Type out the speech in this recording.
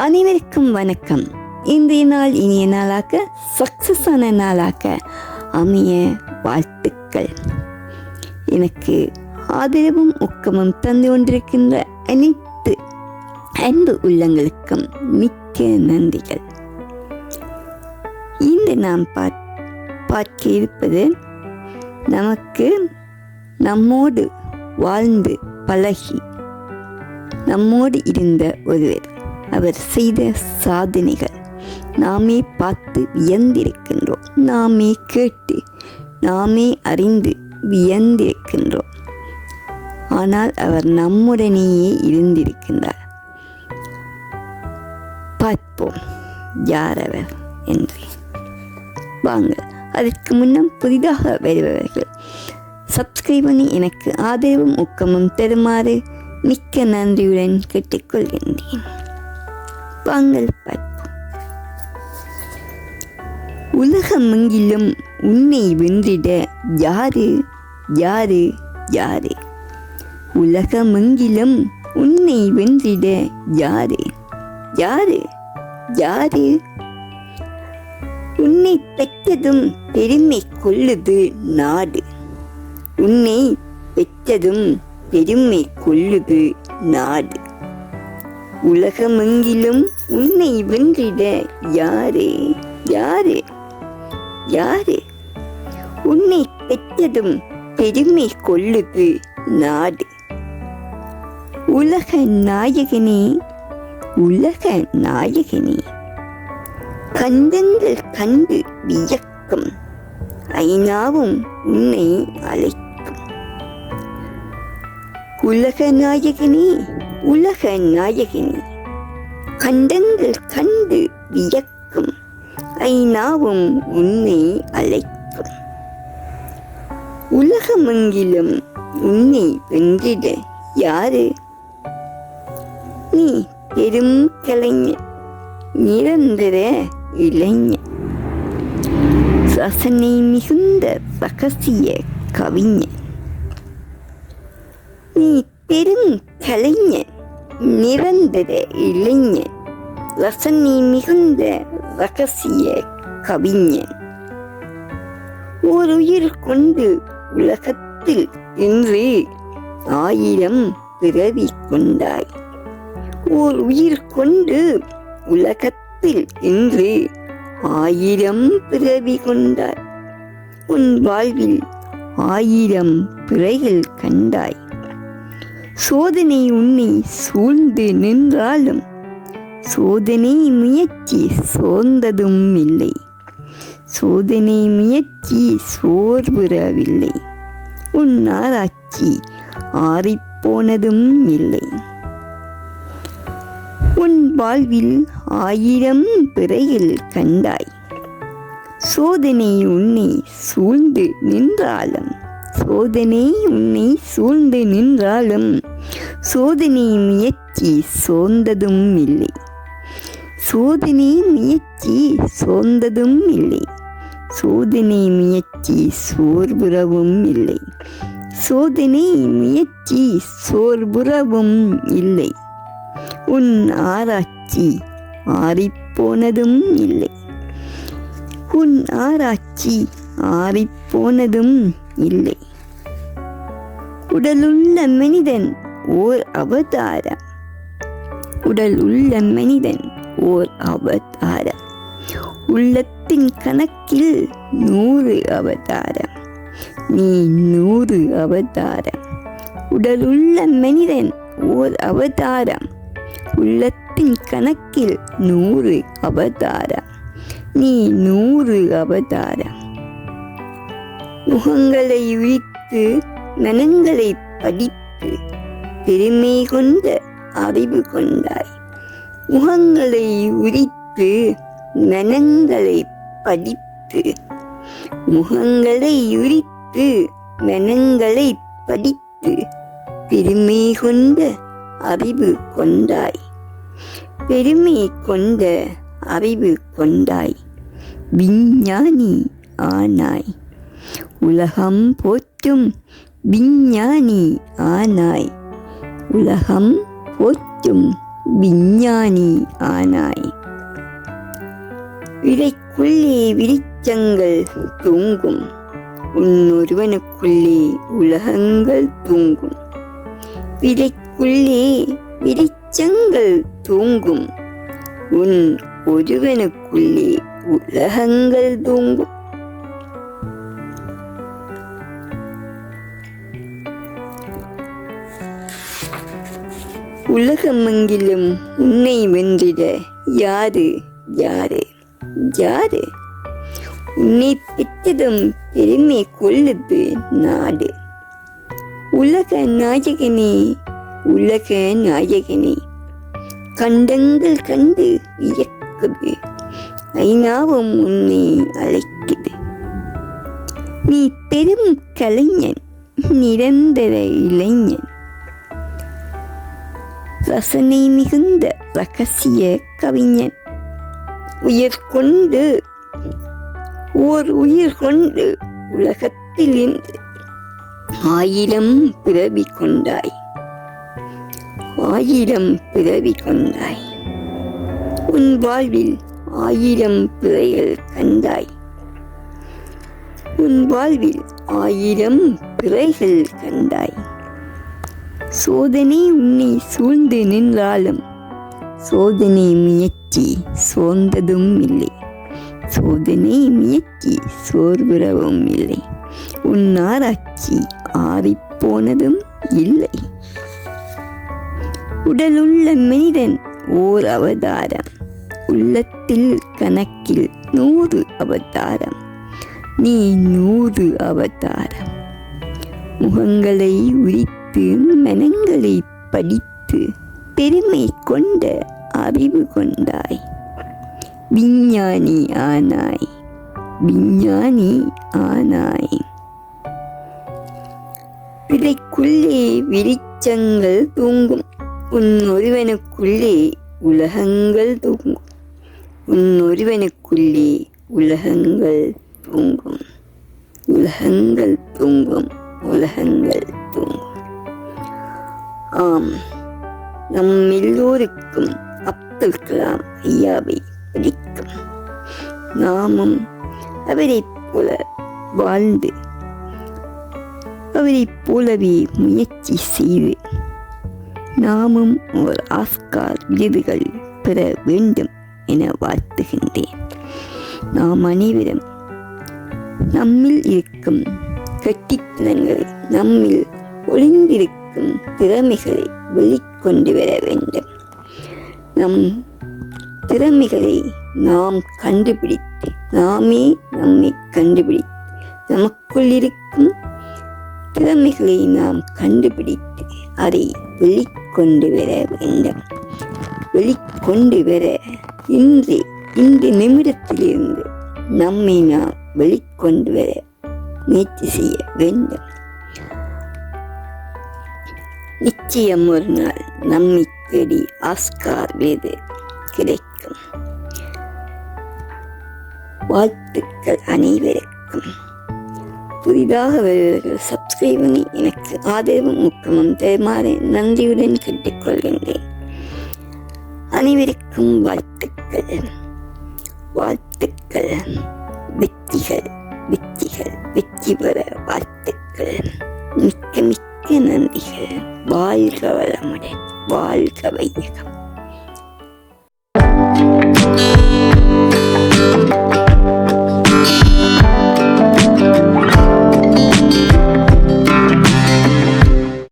அனைவருக்கும் வணக்கம். இன்றைய நாள் இனிய நாளாக, சக்சஸான நாளாக அமைய வாழ்த்துக்கள். எனக்கு ஆதரவும் ஊக்கமும் தந்து கொண்டிருக்கின்ற அனைத்து அன்பு உள்ளங்களுக்கும் மிக்க நன்றிகள். இன்று நாம் பார்க்க இருப்பது, நமக்கு நம்மோடு வாழ்ந்து பழகி நம்மோடு இருந்த ஒருவர், அவர் செய்த சாதனைகள் நாமே பார்த்து வியந்திருக்கின்றோம், நாமே கேட்டு நாமே அறிந்து வியந்திருக்கின்றோம். ஆனால் அவர் நம்முடனேயே இருந்திருக்கின்றார். பார்ப்போம் யார் அவர் என்று. வாங்க, அதற்கு முன்னம் புதிதாக வருபவர்கள் சப்ஸ்கிரைப் பண்ணி எனக்கு ஆதரவும் ஊக்கமும் தருமாறு மிக்க நன்றியுடன் கேட்டுக்கொள்கின்றேன். வாங்கள் பார்ப்போம். உலகமெங்கிலும் உன்னை வென்றிட யாரு யாரு யாரு? உலகமெங்கிலும் உன்னை வென்றிட யாரு யாரு யாரு? உன்னை பெற்றதும் பெருமை கொள்ளுது நாடு, உன்னை பெற்றதும் பெருமை கொள்ளுது நாடு. உலகமெங்கிலும் உன்னை வென்றிட யாரு யாரு யாரு? உன்னை பெற்றதும் பெருமை கொள்ளுது நாடு. உலக நாயகனே உலக நாயகனே, கண்டங்கள் கண்டு வியக்கும் ஐநாவும் உன்னை அழைக்கும். உலக நாயகனே உலக நாயகனே, கண்டங்கள் கண்டு வியக்கும் ஐநாவும் உன்னை அழைக்கும். உலகமெங்கிலும் உன்னை வென்றிட யாரு? நீ பெரும் கலைஞர், நிரந்தர இளைஞர், ரசனை மிகுந்த ரகசிய கவிஞர். நீ பெரும் கலைஞர், நிரந்தர இளைஞர், ரசனை மிகுந்த ரகசிய கவிஞர். ஓர் உயிர் கொண்டு உலகத்தில் இன்று 1000 பிறவி கொண்டாய். ஓர் உயிர் கொண்டு உலகத்தில் இன்று 1000 பிறவி கொண்டாய். உன் வாழ்வில் 1000 பிறைகள் கண்டாய். சோதனை உன்னை சூழ்ந்து நின்றாலும் சோதனை முயற்சி சோர்ந்ததும் இல்லை. சோதனை முயற்சி சோர்வுறவில்லை. உன் ஆராய்ச்சி ஆறிப்போனதும் இல்லை. உன் வாழ்வில் 1000 பிறைகள் கண்டாய். சோதனை உன்னை சூழ்ந்து நின்றாலும் சோதனை உன்னை சூழ்ந்து நின்றாலும் சோதனை முயற்சி சோர்ந்ததும் இல்லை. சோதனை முயற்சி சோர்ந்ததும் இல்லை. சோதனை முயற்சி சோர்வுறவும் இல்லை. சோதனை முயற்சி சோர்வுறவும் இல்லை. உன் ஆராய்ச்சி ஆறிப்போனதும் இல்லை. உன் ஆராய்ச்சி ஆறிப்போனதும் இல்லை. உடலுள்ள மனிதன் ஓர் அவதாரம். உடல் உள்ள மனிதன் ஓர் அவதாரம். உள்ளத்தின் கணக்கில் 100 அவதாரம். நீ 100 அவதாரம். உடலுள்ள மனிதன் ஓர் அவதாரம். உள்ளத்தின் கணக்கில் 100 அவதாரம். நீ 100 அவதாரம். முகங்களை உரித்து மனங்களை படித்து பெருமை கொண்ட அறிவு கொண்டாய். முகங்களை உரித்து மனங்களை படித்து முகங்களை உரித்து மனங்களை படித்து பெருமை கொண்ட அறிவு கொண்டாய். பெருமை கொண்ட அறிவு கொண்டாய். விஞ்ஞானி ஆனாய். உலகம் போற்றும் விஞ்ஞானி ஆனாய். உலகம் போற்றும் விஞ்ஞானி ஆனாய். விதைக்குள்ளே விரிச்சங்கள் தூங்கும், உன்னொருவனுக்குள்ளே உலகங்கள் தூங்கும். விதைக்குள்ளே விரிச்சங்கள் தூங்கும், உன் ஒருவனுக்குள்ளே உலகங்கள் தூங்கும். உலகமெங்கிலும் உன்னை வென்றிட யாரு யாரு யாரு? உன்னை பெற்றதும் பெருமை கொள்ளுது நாடு. உலக நாயகனே உலக நாயகனே, கண்டங்கள் கண்டு வியக்குது, ஐநாவும் உன்னை அழைக்குது. நீ பெரும் கலைஞன், நிரந்தர இளைஞன், ரசனை மிகுந்த ரகசிய கவிஞன். உயிர் கொண்டு உலகத்தில் இன்று 1000 பிறவி கொண்டாய், 1000 பிறவி கொண்டாய். உன் வாழ்வில் 1000 பிறைகள் கண்டாய், உன் வாழ்வில் 1000 பிறைகள் கண்டாய். சோதனை உன்னை சூழ்ந்து நின்றாலும் சோதனை முயற்சி சோர்ந்ததும் இல்லை, சோதனை முயற்சி சோர்வுறவும் இல்லை. உன் ஆராய்ச்சி ஆறிப்போனதும் இல்லை. உடலுள்ள மனிதன் ஓர் அவதாரம், உள்ளத்தில் கணக்கில் 100 அவதாரம். நீ 100 அவதாரம். முகங்களை உரித்து மனங்களை படித்து பெருமை கொண்ட அறிவு கொண்டாய். விஞ்ஞானி ஆனாய், விஞ்ஞானி ஆனாய். விதைக்குள்ளே விரிச்சங்கள் தூங்கும், உன் ஒருவனுக்குள்ளே உலகங்கள் தூங்கும், உன் ஒருவனுக்குள்ளே உலகங்கள் தூங்கும், உலகங்கள் தூங்கும், உலகங்கள் தூங்கும். ஆம், நம் எல்லோருக்கும் அப்துல் கலாம் ஐயாவை பிடிக்கும். நாமும் அவரைப் போல வாழ்ந்து அவரைப் போலவே முயற்சி செய்து நாமும் ஒரு ஆஸ்கார் விருதுகள் பெற வேண்டும் என வாழ்த்துகின்றேன். நாம் அனைவரும் நம்மில் இருக்கும் கெட்டித்தனங்களை, நம்மில் ஒளிந்திருக்கும் திறமைகளை வெளிக்கொண்டு வர வேண்டும். நம் திறமைகளை நாம் கண்டுபிடித்து, நாமே நம்மை கண்டுபிடித்து, நமக்குள் இருக்கும் திறமைகளை நாம் கண்டுபிடித்து அதை வெளிக்கொண்டு வர வேண்டும். வெளிக்கொண்டு வர இந்த நிமிடத்திலிருந்து நம்மை நாம் வெளிக்கொண்டு வர முயற்சி செய்ய வேண்டும். நிச்சயம் ஒரு நாள் நம்மை தேடி ஆஸ்கார் விருது கிடைக்கும். வாழ்த்துக்கள் அனைவருக்கும். புதிதாக வருவர்கள் சப்ஸ்கிரைப் பண்ணி எனக்கு ஆதரவும் ஊக்கமும் தருமாறு நன்றியுடன் கேட்டுக்கொள்கின்றேன். அனைவருக்கும் வாழ்த்துக்கள், வாழ்த்துக்கள். வெற்றிகள் வெற்றிகள் வெற்றி பெற வாழ்த்துக்கள். மிக்க மிக்க நன்றிகள். வாழ்க வளமுடன், வாழ்க வையகம்.